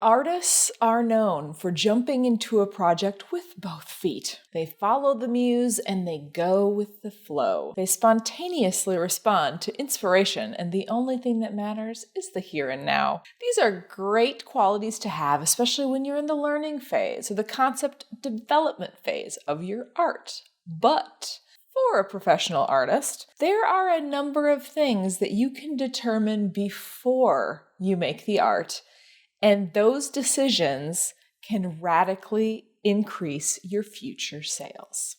Artists are known for jumping into a project with both feet. They follow the muse and they go with the flow. They spontaneously respond to inspiration, and the only thing that matters is the here and now. These are great qualities to have, especially when you're in the learning phase or the concept development phase of your art. But for a professional artist, there are a number of things that you can determine before you make the art. And those decisions can radically increase your future sales.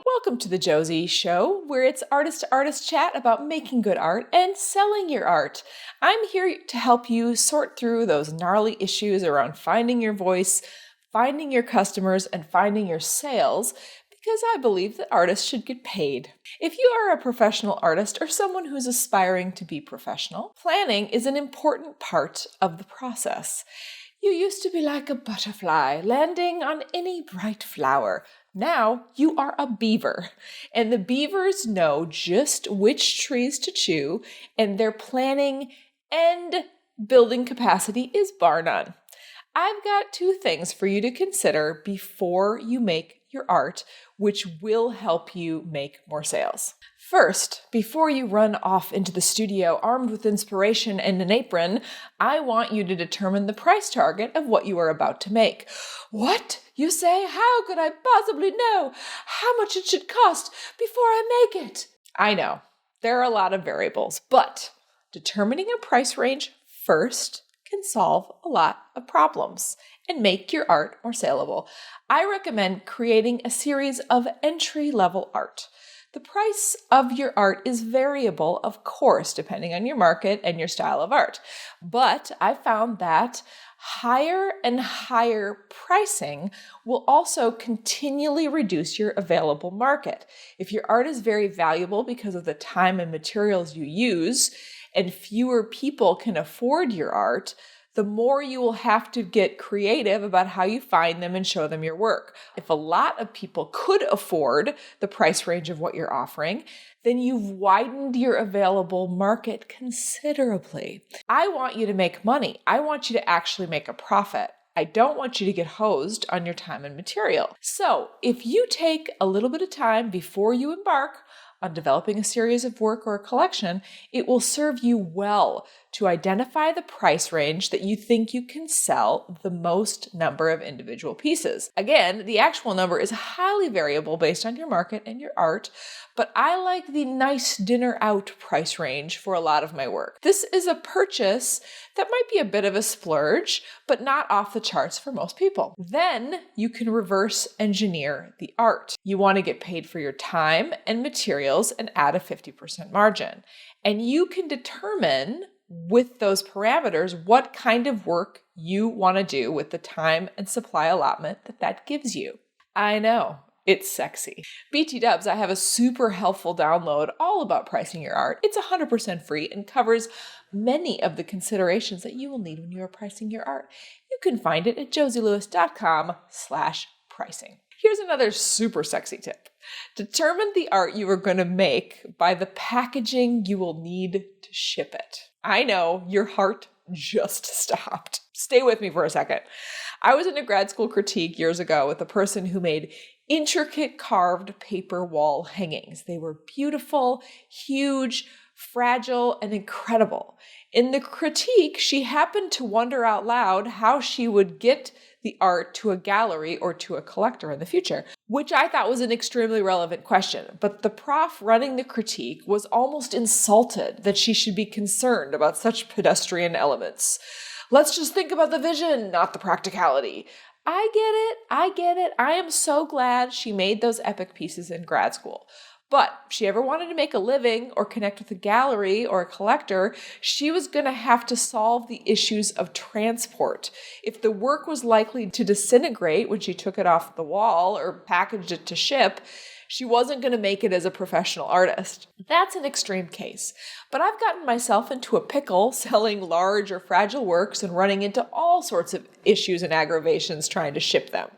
Welcome to the Josie Show, where it's artist-to-artist chat about making good art and selling your art. I'm here to help you sort through those gnarly issues around finding your voice, finding your customers, and finding your sales, because I believe that artists should get paid. If you are a professional artist or someone who's aspiring to be professional, planning is an important part of the process. You used to be like a butterfly landing on any bright flower. Now you are a beaver, and the beavers know just which trees to chew, and their planning and building capacity is bar none. I've got 2 things for you to consider before you make your art, which will help you make more sales. First, before you run off into the studio armed with inspiration and an apron, I want you to determine the price target of what you are about to make. What? You say? How could I possibly know how much it should cost before I make it? I know, there are a lot of variables, but determining a price range first can solve a lot of problems and make your art more saleable. I recommend creating a series of entry-level art. The price of your art is variable, of course, depending on your market and your style of art. But I found that higher and higher pricing will also continually reduce your available market. If your art is very valuable because of the time and materials you use, and fewer people can afford your art, the more you will have to get creative about how you find them and show them your work. If a lot of people could afford the price range of what you're offering, then you've widened your available market considerably. I want you to make money. I want you to actually make a profit. I don't want you to get hosed on your time and material. So if you take a little bit of time before you embark on developing a series of work or a collection, it will serve you well to identify the price range that you think you can sell the most number of individual pieces. Again, the actual number is highly variable based on your market and your art, but I like the nice dinner out price range for a lot of my work. This is a purchase that might be a bit of a splurge, but not off the charts for most people. Then you can reverse engineer the art. You want to get paid for your time and materials and add a 50% margin. And you can determine with those parameters what kind of work you want to do with the time and supply allotment that gives you. I know, it's sexy. BT Dubs, I have a super helpful download all about pricing your art. It's 100% free and covers many of the considerations that you will need when you are pricing your art. You can find it at josielewis.com/pricing. Here's another super sexy tip. Determine the art you are going to make by the packaging you will need to ship it. I know, your heart just stopped. Stay with me for a second. I was in a grad school critique years ago with a person who made intricate carved paper wall hangings. They were beautiful, huge, fragile, and incredible. In the critique, she happened to wonder out loud how she would get the art to a gallery or to a collector in the future, which I thought was an extremely relevant question. But the prof running the critique was almost insulted that she should be concerned about such pedestrian elements. Let's just think about the vision, not the practicality. I get it. I am so glad she made those epic pieces in grad school. But if she ever wanted to make a living or connect with a gallery or a collector, she was going to have to solve the issues of transport. If the work was likely to disintegrate when she took it off the wall or packaged it to ship, she wasn't going to make it as a professional artist. That's an extreme case. But I've gotten myself into a pickle selling large or fragile works and running into all sorts of issues and aggravations trying to ship them.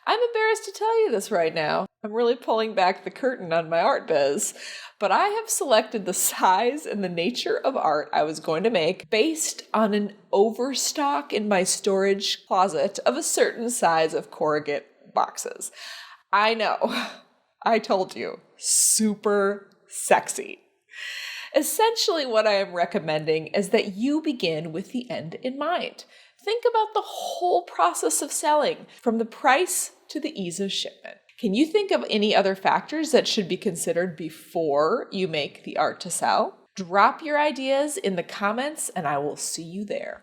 I'm embarrassed to tell you this right now. I'm really pulling back the curtain on my art biz, but I have selected the size and the nature of art I was going to make based on an overstock in my storage closet of a certain size of corrugate boxes. I know, I told you, super sexy. Essentially, what I am recommending is that you begin with the end in mind. Think about the whole process of selling, from the price to the ease of shipment. Can you think of any other factors that should be considered before you make the art to sell? Drop your ideas in the comments and I will see you there.